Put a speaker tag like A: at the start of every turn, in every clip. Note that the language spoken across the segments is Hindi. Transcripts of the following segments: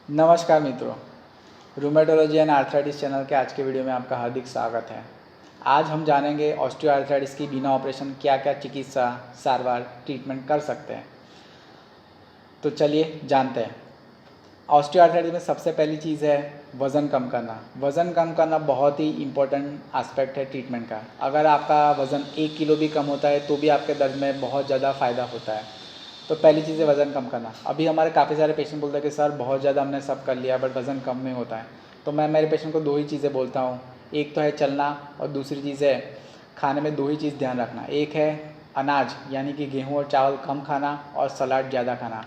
A: नमस्कार मित्रों, रूमेटोलॉजी एंड आर्थराइटिस चैनल के आज के वीडियो में आपका हार्दिक स्वागत है। आज हम जानेंगे ऑस्टियो आर्थराइटिस की बिना ऑपरेशन क्या क्या चिकित्सा, सारवार, ट्रीटमेंट कर सकते हैं। तो चलिए जानते हैं। ऑस्टियो आर्थराइटिस में सबसे पहली चीज़ है वज़न कम करना। वज़न कम करना बहुत ही इम्पोर्टेंट एस्पेक्ट है ट्रीटमेंट का। अगर आपका वज़न 1 किलो भी कम होता है तो भी आपके दर्द में बहुत ज़्यादा फ़ायदा होता है। तो पहली चीज़ है वज़न कम करना। अभी हमारे काफ़ी सारे पेशेंट बोलते हैं कि सर बहुत ज़्यादा हमने सब कर लिया बट वज़न कम नहीं होता है। तो मैं मेरे पेशेंट को 2 ही चीज़ें बोलता हूँ, एक तो है चलना और दूसरी चीज़ है खाने में 2 ही चीज़ ध्यान रखना। एक है अनाज यानी कि गेहूँ और चावल कम खाना और सलाद ज़्यादा खाना।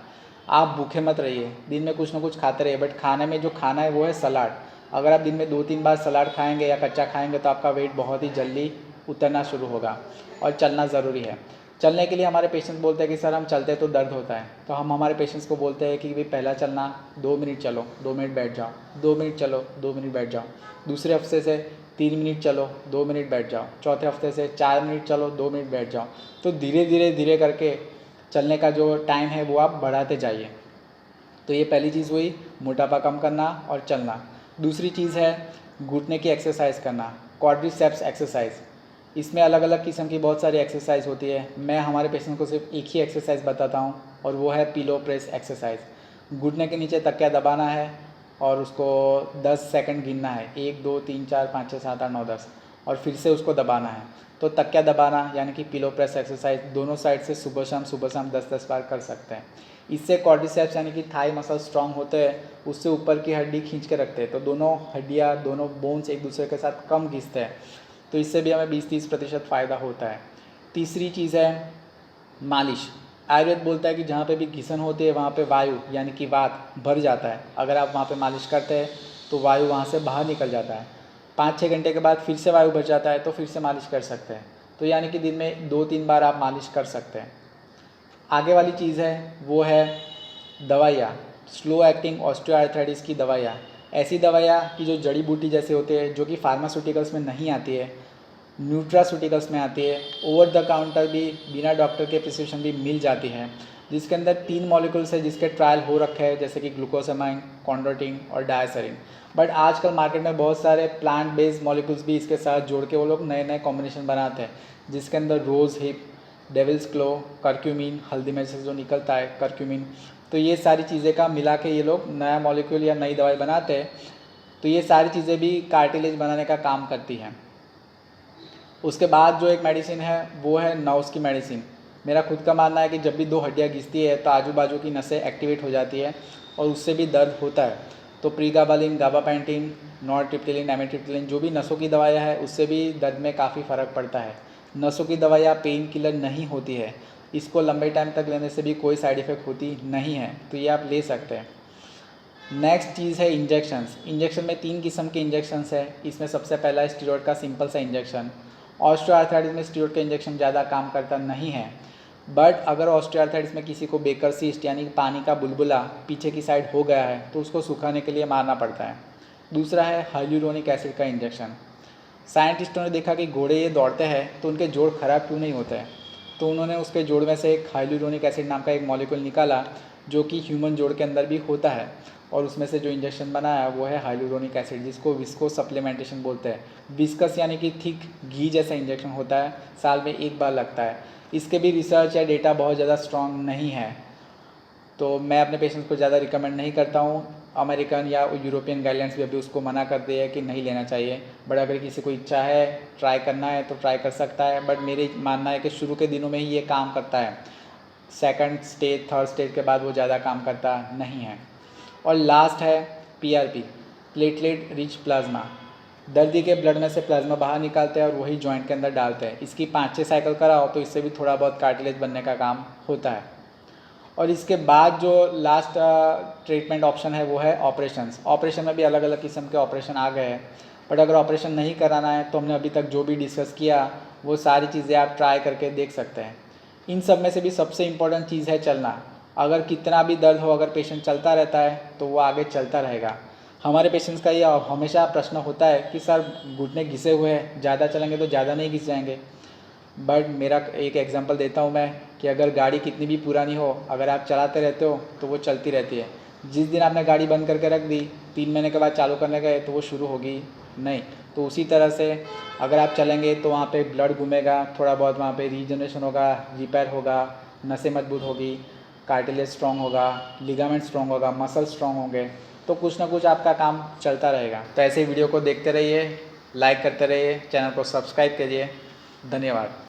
A: आप भूखे मत रहिए, दिन में कुछ ना कुछ खाते रहिए बट खाने में जो खाना है वो है सलाद। अगर आप दिन में 2-3 बार सलाद खाएँगे या कच्चा खाएँगे तो आपका वेट बहुत ही जल्दी उतरना शुरू होगा। और चलना ज़रूरी है। चलने के लिए हमारे पेशेंट्स बोलते हैं कि सर हम चलते हैं तो दर्द होता है, तो हम हमारे पेशेंट्स को बोलते हैं कि भाई पहला चलना 2 मिनट चलो, 2 मिनट बैठ जाओ, 2 मिनट चलो, 2 मिनट बैठ जाओ। दूसरे हफ्ते से 3 मिनट चलो, 2 मिनट बैठ जाओ। चौथे हफ्ते से 4 मिनट चलो, 2 मिनट बैठ जाओ। तो धीरे धीरे करके चलने का जो टाइम है वो आप बढ़ाते जाइए। तो ये पहली चीज़ हुई मोटापा कम करना और चलना। दूसरी चीज़ है घुटने की एक्सरसाइज करना, क्वाड्रिसेप्स एक्सरसाइज। इसमें अलग अलग किस्म की बहुत सारी एक्सरसाइज होती है। मैं हमारे पेशेंट को सिर्फ एक ही एक्सरसाइज बताता हूँ और वो है पिलो प्रेस एक्सरसाइज। घुटने के नीचे तकिया दबाना है और उसको 10 सेकंड गिनना है, 1 2 3 4 5 6 7 8 9 10 और फिर से उसको दबाना है। तो तकिया दबाना यानी कि पिलो प्रेस एक्सरसाइज दोनों साइड से सुबह शाम 10-10 बार कर सकते हैं। इससे क्वाड्रिसेप्स यानी कि थाई मसल स्ट्रांग होते हैं, उससे ऊपर की हड्डी खींच के रखते हैं, तो दोनों हड्डियाँ दोनों बोन्स एक दूसरे के साथ कम घिसते हैं, तो इससे भी हमें 20-30% फ़ायदा होता है। तीसरी चीज़ है मालिश। आयुर्वेद बोलता है कि जहाँ पे भी घिसन होती है वहाँ पे वायु यानी कि वात भर जाता है। अगर आप वहाँ पे मालिश करते हैं तो वायु वहाँ से बाहर निकल जाता है। 5-6 घंटे के बाद फिर से वायु भर जाता है तो फिर से मालिश कर सकते हैं। तो यानी कि दिन में 2-3 बार आप मालिश कर सकते हैं। आगे वाली चीज़ है वो है दवाइयाँ, स्लो एक्टिंग ऑस्टियोआर्थराइटिस की दवाइयाँ। ऐसी दवाइयाँ कि जो जड़ी बूटी जैसे होते हैं, जो कि फार्मास्यूटिकल्स में नहीं आती है, न्यूट्रास्यूटिकल्स में आती है, ओवर द काउंटर भी बिना डॉक्टर के प्रिस्क्रिप्शन भी मिल जाती है, जिसके अंदर 3 मॉलिक्यूल्स है जिसके ट्रायल हो रखे हैं, जैसे कि ग्लूकोसामाइन, कॉन्ड्रोटिन और डायसरिन। बट आजकल मार्केट में बहुत सारे प्लांट बेस्ड मॉलिक्यूल्स भी इसके साथ जोड़ के वो लोग नए नए कॉम्बिनेशन बनाते हैं, जिसके अंदर रोज़ हिप, डेविल्स क्लो, करक्यूमिन, हल्दी में से जो निकलता है करक्यूमिन, तो ये सारी चीज़ें का मिला के ये लोग नया मॉलिक्यूल या नई दवाई बनाते हैं। तो ये सारी चीज़ें भी कार्टिलेज बनाने का काम करती हैं। उसके बाद जो एक मेडिसिन है वो है नर्व्स की मेडिसिन। मेरा खुद का मानना है कि जब भी 2 हड्डियाँ घिसती है तो आजू बाजू की नसें एक्टिवेट हो जाती है और उससे भी दर्द होता है। तो प्रीगाबालिन, गाबापेंटिन, नॉरट्रिप्टिलिन, एमिट्रिप्टिलिन जो भी नसों की दवाइयाँ हैं उससे भी दर्द में काफ़ी फ़र्क पड़ता है। नसों की दवाइयाँ पेन किलर नहीं होती है, इसको लंबे टाइम तक लेने से भी कोई साइड इफ़ेक्ट होती नहीं है, तो ये आप ले सकते हैं। नेक्स्ट चीज़ है इंजेक्शंस। इंजेक्शन में 3 किस्म के इंजेक्शंस है। इसमें सबसे पहला है स्टीरॉयड का सिंपल सा इंजेक्शन। ऑस्टियोआर्थराइटिस में स्टीरॉयड का इंजेक्शन ज़्यादा काम करता नहीं है, बट अगर ऑस्टियोआर्थराइटिस में किसी को बेकर सिस्ट यानी पानी का बुलबुला पीछे की साइड हो गया है तो उसको सुखाने के लिए मारना पड़ता है। दूसरा है हाइलुरोनिक एसिड का इंजेक्शन। साइंटिस्टों ने देखा कि घोड़े ये दौड़ते हैं तो उनके जोड़ खराब क्यों नहीं होते हैं, तो उन्होंने उसके जोड़ में से एक हाइलुरोनिक एसिड नाम का एक मॉलिक्यूल निकाला जो कि ह्यूमन जोड़ के अंदर भी होता है, और उसमें से जो इंजेक्शन बनाया वो है हाइलुरोनिक एसिड, जिसको विस्को सप्लीमेंटेशन बोलते हैं। विस्कस यानी कि थिक घी जैसा इंजेक्शन होता है, साल में 1 बार लगता है। इसके भी रिसर्च या डेटा बहुत ज़्यादा स्ट्रॉन्ग नहीं है, तो मैं अपने पेशेंट्स को ज़्यादा रिकमेंड नहीं करता हूँ। अमेरिकन या यूरोपियन गाइडलाइंस भी अभी उसको मना कर दिए है कि नहीं लेना चाहिए, बट अगर किसी को इच्छा है ट्राई करना है तो ट्राई कर सकता है। बट मेरे मानना है कि शुरू के दिनों में ही ये काम करता है, सेकंड स्टेज थर्ड स्टेज के बाद वो ज़्यादा काम करता नहीं है। और लास्ट है PRP, प्लेटलेट रिच प्लाज्मा। दर्दी के ब्लड में से प्लाज्मा बाहर निकालते हैं और वही जॉइंट के अंदर डालते हैं। इसकी 5-6 साइकिल कराओ तो इससे भी थोड़ा बहुत कार्टिलेज बनने का काम होता है। और इसके बाद जो लास्ट ट्रीटमेंट ऑप्शन है वो है ऑपरेशंस। ऑपरेशन में भी अलग अलग किस्म के ऑपरेशन आ गए हैं, बट अगर ऑपरेशन नहीं कराना है तो हमने अभी तक जो भी डिस्कस किया वो सारी चीज़ें आप ट्राई करके देख सकते हैं। इन सब में से भी सबसे इम्पोर्टेंट चीज़ है चलना। अगर कितना भी दर्द हो, अगर पेशेंट चलता रहता है तो वो आगे चलता रहेगा। हमारे पेशेंट्स का ये हमेशा प्रश्न होता है कि सर घुटने घिसे हुए हैं, ज़्यादा चलेंगे तो ज़्यादा नहीं घिस जाएंगे। बट मेरा एक एग्जांपल देता हूँ मैं कि अगर गाड़ी कितनी भी पुरानी हो, अगर आप चलाते रहते हो तो वो चलती रहती है। जिस दिन आपने गाड़ी बंद करके रख दी, 3 महीने के बाद चालू करने गए तो वो शुरू होगी नहीं। तो उसी तरह से अगर आप चलेंगे तो वहाँ पे ब्लड घूमेगा, थोड़ा बहुत वहाँ पे रीजनरेशन होगा, रिपेयर होगा, नसें मजबूत होगी, कार्टिलेज स्ट्रॉन्ग होगा, लिगामेंट स्ट्रॉन्ग होगा, मसल स्ट्रॉन्ग होंगे, तो कुछ ना कुछ आपका काम चलता रहेगा। तो ऐसे वीडियो को देखते रहिए, लाइक करते रहिए, चैनल को सब्सक्राइब करिए। धन्यवाद।